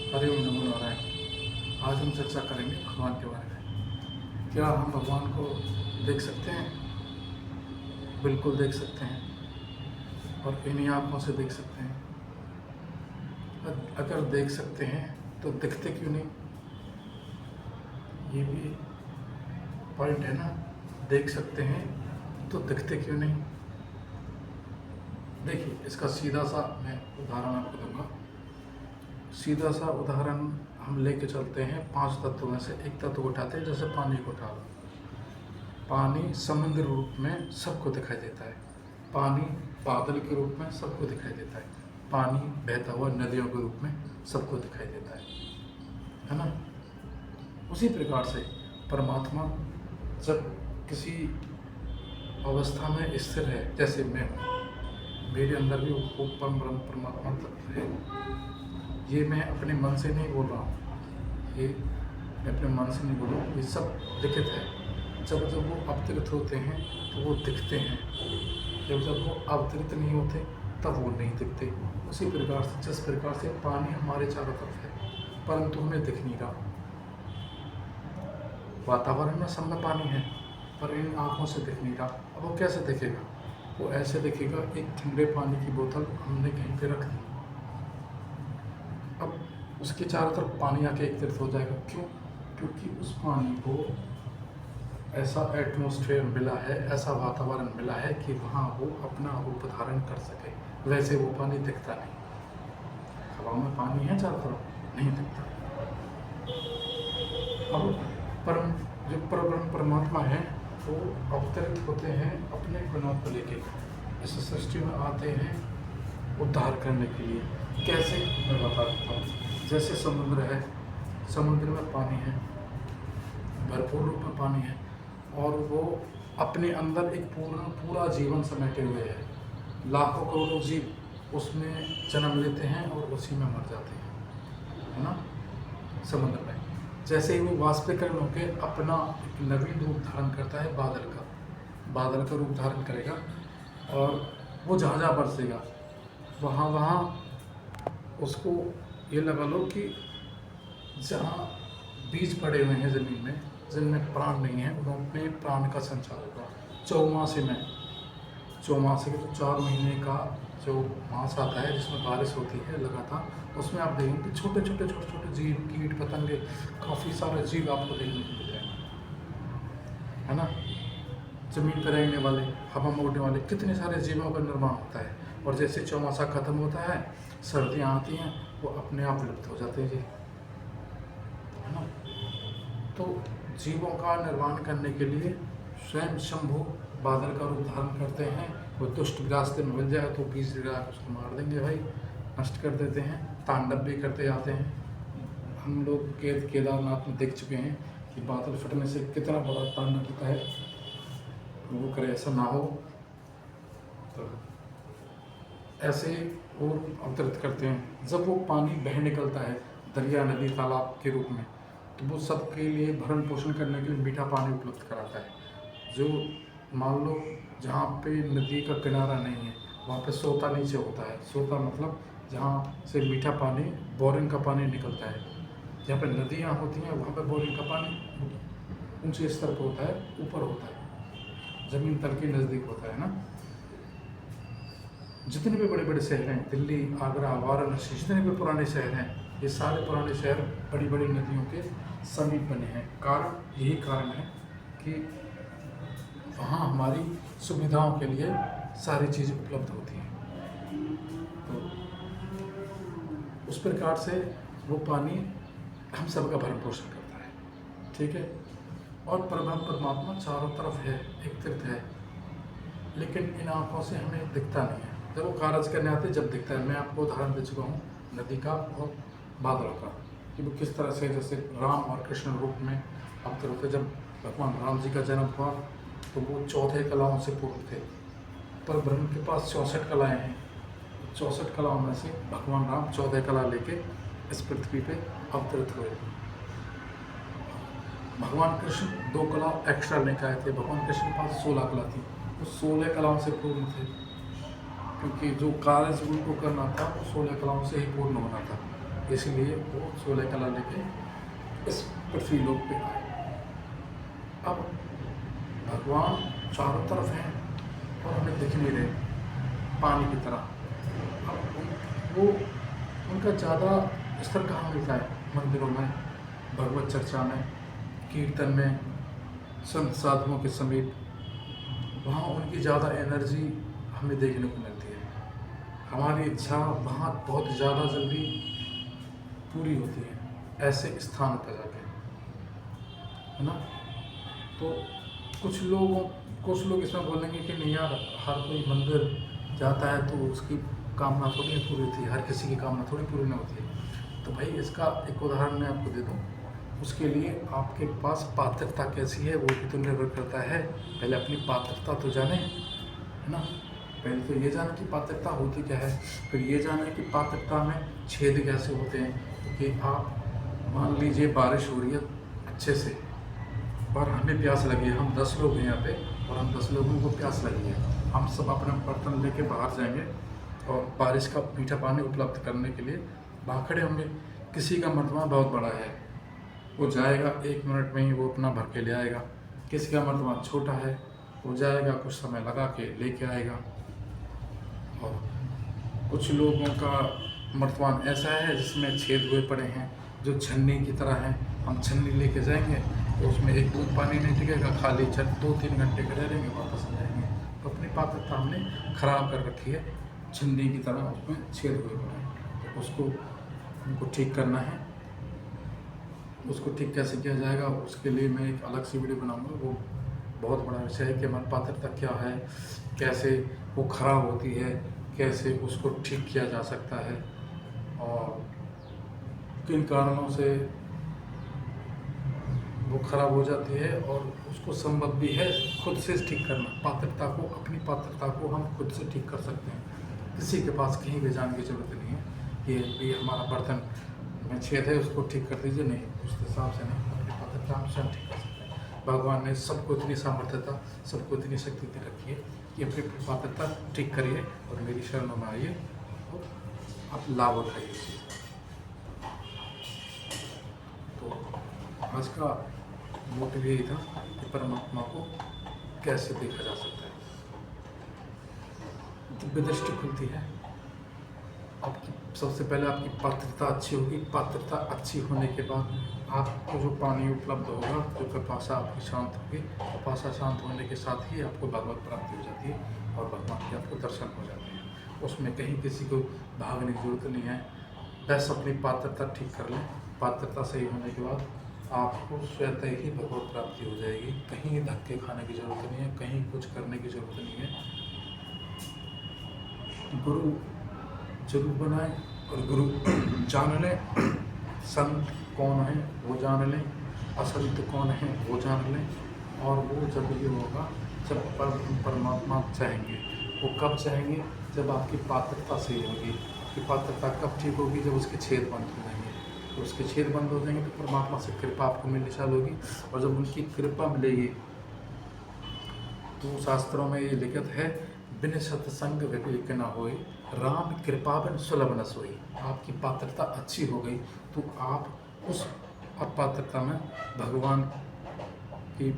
हरि ओम नमो नारायण। आज हम चर्चा करेंगे भगवान के बारे में। क्या हम भगवान को देख सकते हैं? बिल्कुल देख सकते हैं और इन्हीं आँखों से देख सकते हैं। अगर देख सकते हैं तो दिखते क्यों नहीं? ये भी पॉइंट है ना। देख सकते हैं तो दिखते क्यों नहीं? देखिए, इसका सीधा सा मैं उदाहरण आपको दूंगा। सीधा सा उदाहरण हम लेके चलते हैं। 5 तत्वों में से एक तत्व को उठाते हैं, जैसे पानी को उठा लो। पानी समुद्र रूप में सबको दिखाई देता है। पानी बादल के रूप में सबको दिखाई देता है। पानी बहता हुआ नदियों के रूप में सबको दिखाई देता है ना। उसी प्रकार से परमात्मा जब किसी अवस्था में स्थिर है, जैसे मैं हूँ, मेरे अंदर भी वो परम ब्रह्म परमात्मा तत्व है। ये मैं अपने मन से नहीं बोल रहा हूँ, ये मैं अपने मन से नहीं बोल रहा हूँ, ये सब लिखित है। जब वो अवतरित होते हैं तो वो दिखते हैं, जब वो अवतरित नहीं होते तब वो नहीं दिखते। उसी प्रकार से जिस प्रकार से पानी हमारे चारों तरफ है परंतु हमें दिख नहीं रहा। वातावरण में सब में पानी है पर इन आँखों से दिख नहीं रहा। अब वो कैसे दिखेगा? वो ऐसे दिखेगा, एक ठंडे पानी की बोतल हमने कहीं पे रख दी, अब उसके चारों तरफ पानी आके एकत्रित हो जाएगा। क्यों? क्योंकि उस पानी को ऐसा एटमॉस्फेयर मिला है, ऐसा वातावरण मिला है कि वहाँ वो अपना रूप धारण कर सके। वैसे वो पानी दिखता नहीं। हवा में पानी है चारों तरफ, नहीं दिखता। अब जो परब्रह्म परमात्मा है वो अवतरित होते हैं अपने गुणों को लेके, इस सृष्टि में आते हैं उद्धार करने के लिए। कैसे, मैं बता देता हूँ। जैसे समुद्र है, समुद्र में पानी है, भरपूर रूप में पानी है, और वो अपने अंदर एक पूरा जीवन समेटे हुए है। लाखों करोड़ों जीव उसमें जन्म लेते हैं और उसी में मर जाते हैं, है ना। समुद्र में जैसे ही वो वाष्पीकरण होकर अपना एक नवीन रूप धारण करता है, बादल का रूप धारण करेगा और वो जहाँ जहाँ बरसेगा वहाँ उसको ये लगा लो कि जहाँ बीज पड़े हुए हैं ज़मीन में, जिनमें प्राण नहीं है, उनमें प्राण का संचार होगा। चौमासे के तो 4 महीने का जो मास आता है जिसमें बारिश होती है लगातार, उसमें आप देखेंगे छोटे छोटे जीव, कीट पतंगे, काफ़ी सारे जीव आपको देखने को मिलते हैं, है ना। ज़मीन पर रहने वाले, हवा में उड़ने वाले कितने सारे जीवों का निर्माण होता है। और जैसे चौमासा खत्म होता है, सर्दियाँ आती हैं, वो अपने आप विलुप्त हो जाते हैं जी, है ना। तो जीवों का निर्माण करने के लिए स्वयं शंभु बादल का रूप धारण करते हैं। वो दुष्ट रास्ते में मिल जाए तो बीज लगा के उसको मार देंगे भाई, नष्ट कर देते हैं। तांडव भी करते जाते हैं। हम लोग केदारनाथ में देख चुके हैं कि बादल फटने से कितना बड़ा तांडव होता है। वो करे ऐसा ना हो, तो ऐसे वो अवतरित करते हैं। जब वो पानी बह निकलता है दरिया, नदी, तालाब के रूप में, तो वो सबके लिए भरण पोषण करने के लिए मीठा पानी उपलब्ध कराता है। जो मान लो जहाँ पे नदी का किनारा नहीं है वहाँ पे सोता नीचे होता है। सोता मतलब जहाँ से मीठा पानी, बोरिंग का पानी निकलता है। जहाँ पे नदियाँ होती हैं वहाँ पे बोरिंग का पानी ऊंचे स्तर पर होता है, ऊपर होता है, ज़मीन तल के नज़दीक होता है ना। जितने भी बड़े बड़े शहर हैं, दिल्ली, आगरा, वाराणसी, जितने भी पुराने शहर हैं, ये सारे पुराने शहर बड़ी बड़ी नदियों के समीप बने हैं। यही कारण है कि वहाँ हमारी सुविधाओं के लिए सारी चीज़ें उपलब्ध होती हैं। तो उस प्रकार से वो पानी हम सबका भरण पोषण करता है, ठीक है। और परब्रह्म परमात्मा चारों तरफ है, एकत्रित है, लेकिन इन आँखों से हमें दिखता नहीं है। जब वो कार्य करने आते जब दिखता है। मैं आपको उदाहरण दे चुका हूँ नदी का और बादल का, कि वो किस तरह से, जैसे राम और कृष्ण रूप में अवतरित होते। जब भगवान राम जी का जन्म हुआ तो वो 14 कलाओं से पूर्ण थे, पर ब्रह्म के पास 64 कलाएँ हैं। 64 कलाओं में से भगवान राम 14 कला लेके इस पृथ्वी पे अवतरित हुए। भगवान कृष्ण 2 कला एक्स्ट्रा लेकर आए थे। भगवान कृष्ण के पास 16 कला थी, वो 16 कलाओं से पूर्ण थे, क्योंकि जो कार्य उनको करना था वो 16 कलाओं से ही पूर्ण होना था। इसलिए वो 16 कला लेके इस पृथ्वी लोक पे आए। अब भगवान चारों तरफ हैं और हमें दिख नहीं रहे पानी की तरह। अब वो उनका ज़्यादा स्तर कहाँ मिलता है? मंदिरों में, भगवत चर्चा में, कीर्तन में, संत साधुओं के समीप, वहाँ उनकी ज़्यादा एनर्जी हमें देखने को मिलती है। हमारी इच्छा वहाँ बहुत ज़्यादा जल्दी पूरी होती है ऐसे स्थान पर जाके, है ना। तो कुछ लोग इसमें बोलेंगे कि नहीं यार, हर कोई मंदिर जाता है तो उसकी कामना थोड़ी ना पूरी होती है, हर किसी की कामना थोड़ी पूरी ना होती है। तो भाई इसका एक उदाहरण मैं आपको दे दूँ। उसके लिए आपके पास पात्रता कैसी है वो भी तो निर्भर करता है। पहले अपनी पात्रता तो जाने, है ना। पहले तो ये जाने कि पात्रता होती क्या है, फिर ये जाने कि पात्रता में छेद कैसे होते हैं। कि आप मान लीजिए बारिश हो रही है अच्छे से और हमें प्यास लगी है, हम 10 लोग हैं यहाँ पे और हम 10 लोगों को प्यास लगी है। हम सब अपना बर्तन लेके बाहर जाएंगे और बारिश का मीठा पानी उपलब्ध करने के लिए वहाँ खड़े होंगे। किसी का मर्तबा बहुत बड़ा है, वो जाएगा 1 मिनट में ही वो अपना भर के ले आएगा। किसी का मर्तबा छोटा है, वो जाएगा कुछ समय लगा के लेके आएगा। और कुछ लोगों का मर्तबान ऐसा है जिसमें छेद हुए पड़े हैं, जो छन्नी की तरह हैं। हम छन्नी लेके जाएंगे तो उसमें एक बूंद पानी नहीं टिकेगा, खाली 2-3 घंटे खड़े रहेंगे, वापस आ जाएंगे। तो अपनी पात्रता हमने खराब कर रखी है, छन्नी की तरह उसमें छेद हुए पड़े हैं। तो उसको हमको ठीक करना है। उसको ठीक कैसे किया जाएगा उसके लिए मैं एक अलग सी वीडियो बनाऊंगा। वो बहुत बड़ा विषय है कि हमारी पात्रता क्या है, कैसे वो खराब होती है, कैसे उसको ठीक किया जा सकता है और किन कारणों से वो खराब हो जाती है। और उसको संभव भी है खुद से ठीक करना। पात्रता को, अपनी पात्रता को हम खुद से ठीक कर सकते हैं। किसी के पास कहीं भी जाने की ज़रूरत नहीं है ये हमारा बर्तन में छेद है उसको ठीक कर दीजिए, नहीं, उस हिसाब से नहीं। अपनी पात्रता हम स्वयं ठीक कर सकते हैं। भगवान ने सबको इतनी सामर्थ्यता, सबको इतनी शक्ति दे रखी है कि अपनी पात्रता ठीक करिए और मेरी शरणों में आइए और आप लाभ उठाइए। तो आज का मोटिव यही था कि परमात्मा को कैसे देखा जा सकता है। दिव्य दृष्टि खुलती है। आपकी सबसे पहले आपकी पात्रता अच्छी होगी। पात्रता अच्छी होने के बाद आपको जो पानी उपलब्ध होगा, जो पिपासा आपकी शांत होगी, पिपासा शांत होने के साथ ही आपको भगवत प्राप्ति हो जाती है और भगवान के आपको दर्शन हो जाते हैं। उसमें कहीं किसी को भागने की जरूरत नहीं है। बस अपनी पात्रता ठीक कर लें। पात्रता सही होने के बाद आपको स्वतः ही भगवत प्राप्ति हो जाएगी। कहीं धक्के खाने की जरूरत नहीं है, कहीं कुछ करने की जरूरत नहीं है। गुरु जरूर बनाए और गुरु जान लें। संत कौन है वो जान लें, असंत कौन है वो जान लें। और वो जब ये होगा जब परमात्मा चाहेंगे। वो कब चाहेंगे? जब आपकी पात्रता सही होगी। आपकी पात्रता कब ठीक होगी? जब उसके छेद बंद हो जाएंगे। तो उसके छेद बंद हो जाएंगे तो परमात्मा से कृपा आपको मिलनी चालू होगी। और जब उनकी कृपा मिलेगी तो शास्त्रों में ये लिखित है, बिन सत्संग विवेक न होए, राम कृपा बिन सुलभ न सोई। आपकी पात्रता अच्छी हो गई तो आप उस अपात्रता में भगवान की,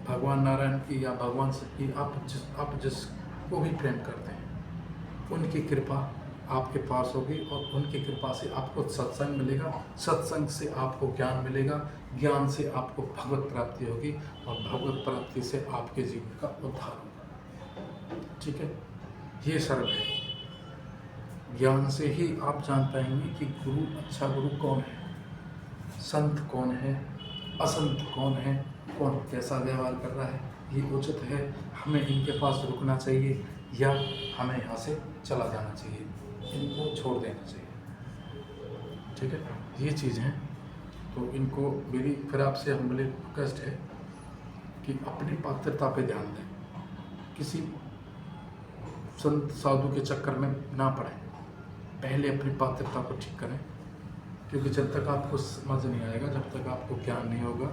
भगवान नारायण की या भगवान से की आप जिसको भी प्रेम करते हैं उनकी कृपा आपके पास होगी और उनकी कृपा से आपको सत्संग मिलेगा। सत्संग से आपको ज्ञान मिलेगा, ज्ञान से आपको भगवत प्राप्ति होगी और भगवत प्राप्ति से आपके जीवन का उद्धार होगा। ठीक है, ये सरल है। ज्ञान से ही आप जान पाएंगे कि गुरु, अच्छा गुरु कौन है, संत कौन है, असंत कौन है, कौन कैसा व्यवहार कर रहा है। ये उचित है, हमें इनके पास रुकना चाहिए या हमें यहाँ से चला जाना चाहिए, इनको छोड़ देना चाहिए। ठीक है, ये चीज़ हैं। तो इनको मेरी फिर आपसे हम्बली रिक्वेस्ट है कि अपनी पात्रता पे ध्यान दें। किसी संत साधु के चक्कर में ना पड़ें। पहले अपनी पात्रता को ठीक करें, क्योंकि जब तक आपको समझ नहीं आएगा, जब तक आपको ज्ञान नहीं होगा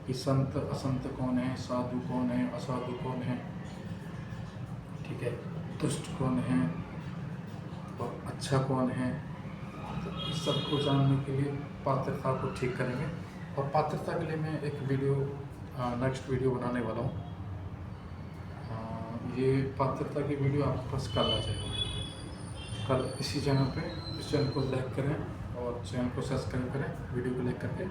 कि संत असंत कौन है, साधु कौन है, असाधु कौन है, ठीक है, दुष्ट कौन है और अच्छा कौन है, तो इस सबको जानने के लिए पात्रता को ठीक करेंगे। और पात्रता के लिए मैं एक वीडियो नेक्स्ट वीडियो बनाने वाला हूँ। ये पात्रता की वीडियो आपके पास कल आ जाएगी, कल इसी चैनल पे। इस चैनल को लाइक करें और चैनल को सब्सक्राइब करें, वीडियो को लाइक करके,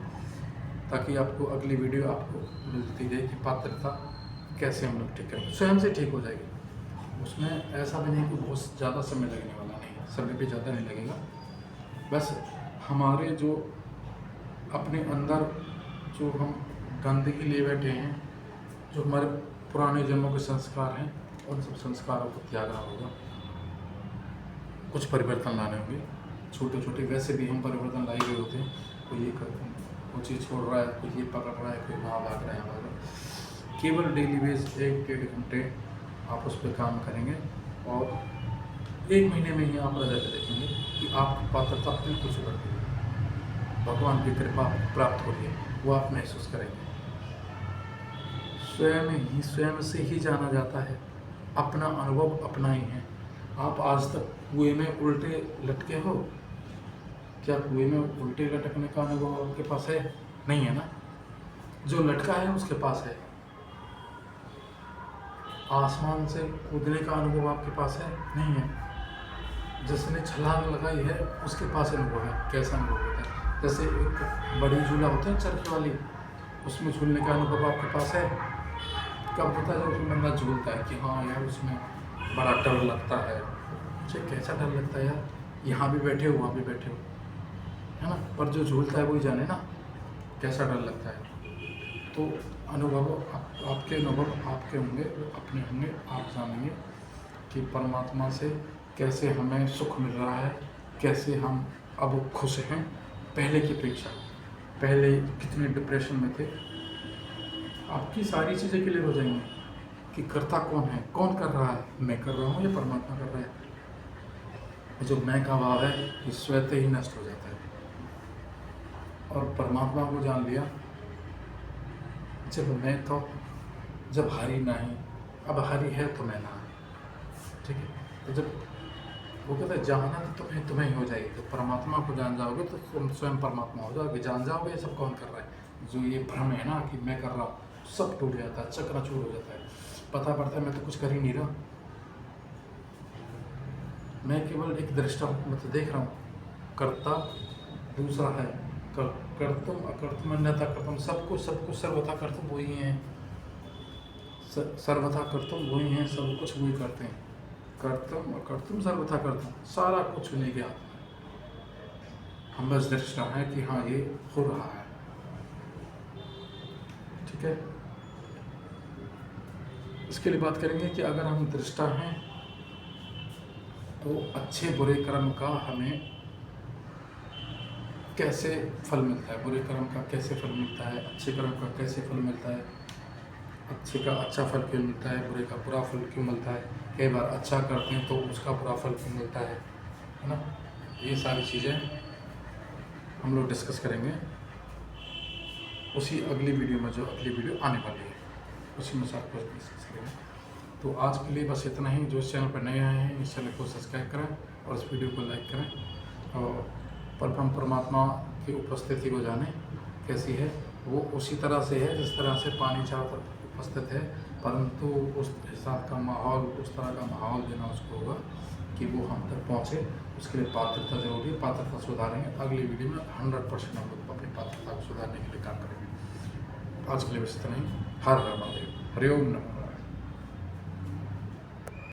ताकि आपको अगली वीडियो आपको मिलती रहे कि पात्रता कैसे हम लोग ठीक करेंगे। स्वयं से ठीक हो जाएगी, उसमें ऐसा भी नहीं कि बहुत ज़्यादा समय लगने वाला, नहीं, समय भी ज़्यादा नहीं लगेगा। बस हमारे जो अपने अंदर जो हम गंदगी लिए बैठे हैं, जो हमारे पुराने जन्मों के संस्कार हैं, उन सब संस्कारों को त्यागना होगा, कुछ परिवर्तन लाने होंगे छोटे छोटे। वैसे भी हम परिवर्तन लाए हुए होते हैं, कोई ये कोई चीज़ छोड़ रहा है, कोई ये पकड़ रहा है, कोई वहाँ भाग रहा है, भाग रहा है। केवल डेली बेस 1-1.5 घंटे आप उस पर काम करेंगे और 1 महीने में ही आप रिजल्ट देखेंगे कि आपकी पात्रता बिल्कुल सुधर गई, भगवान की कृपा प्राप्त हो रही है, वो आप महसूस करेंगे। स्वयं से ही जाना जाता है, अपना अनुभव अपना ही है। आप आज तक कुएं में उल्टे लटके हो? क्या कुएं में उल्टे लटकने का अनुभव आपके पास है? नहीं है ना। जो लटका है उसके पास है। आसमान से कूदने का अनुभव आपके पास है? नहीं है। जिसने छलांग लगाई है उसके पास अनुभव है, कैसा अनुभव होता है। जैसे एक बड़ी झूला होता है चरखी वाली, उसमें झूलने का अनुभव आपके पास है? कब होता है? जब उसमें बंदा झूलता है कि हाँ यार उसमें बड़ा डर लगता है। मुझे कैसा डर लगता है यार, यहाँ भी बैठे हो वहाँ भी बैठे हो, है ना। पर जो झूलता है वही जाने ना कैसा डर लगता है। तो अनुभव आपके अनुभव आपके होंगे, अपने होंगे, आप जानेंगे कि परमात्मा से कैसे हमें सुख मिल रहा है, कैसे हम अब खुश हैं पहले की अपेक्षा। पहले कितने डिप्रेशन में थे, आपकी सारी चीज़ें क्लियर हो जाएंगी कि करता कौन है, कौन कर रहा है, मैं कर रहा हूँ या परमात्मा कर रहा है। जो मैं का भाव है ये स्वतः ही नष्ट हो जाता है। और परमात्मा को जान लिया, जब हारी नहीं, अब हारी है तो मैं ना, ठीक है। तो जब वो कहते हैं जानना तो तुम्हें ही हो जाएगी। तो परमात्मा को जान जाओगे तो तुम स्वयं परमात्मा हो जाओगे। जान जाओगे ये सब कौन कर रहा है, जो ये भ्रम है ना कि मैं कर रहा हूँ, सब टूट जाता है, चकनाचूर हो जाता है। पता पड़ता है मैं तो कुछ कर ही नहीं रहा, मैं केवल एक दृष्टा हूँ, मैं तो देख रहा हूँ। कर्ता दूसरा है, कर्तुम अकर्तुम अन्यथा कर्तुम, सब कुछ सर्वथा कर्तुम वही हैं, सर्वथा कर्तुम वही हैं, सब कुछ वही करते हैं। कर्तुम अकर्तुम सर्वथा कर्तुम, सारा कुछ उन्हीं के हाथ में। हम बस दृष्टा है कि हाँ ये हो रहा है, ठीक है। इसके लिए बात करेंगे कि अगर हम दृष्टा हैं तो अच्छे बुरे कर्म का हमें कैसे फल मिलता है, बुरे कर्म का कैसे फल मिलता है, अच्छे कर्म का कैसे फल मिलता है, अच्छे का अच्छा फल क्यों मिलता है, बुरे का बुरा फल क्यों मिलता है। कई बार अच्छा करते हैं तो उसका बुरा फल क्यों मिलता है ना। ये सारी चीज़ें हम लोग डिस्कस करेंगे उसी अगली वीडियो में, जो अगली वीडियो आने वाली है उसी में सब कुछ डिस्कस करेंगे। तो आज के लिए बस इतना ही। जो इस चैनल पर नए आए हैं इस चैनल को सब्सक्राइब करें और इस वीडियो को लाइक करें और परमात्मा की उपस्थिति को जानें कैसी है। वो उसी तरह से है जिस तरह से पानी चारों तरफ उपस्थित है, परंतु उस हिसाब का माहौल, उस तरह का माहौल देना उसको होगा कि वो हम तक पहुँचे। उसके लिए पात्रता जरूरी है, पात्रता सुधारेंगे। अगली वीडियो में 100% हम लोग अपनी पात्रता को सुधारने के लिए काम करेंगे। आज के लिए बस इतना ही। हर हर महादेव, हरि ओम नमः।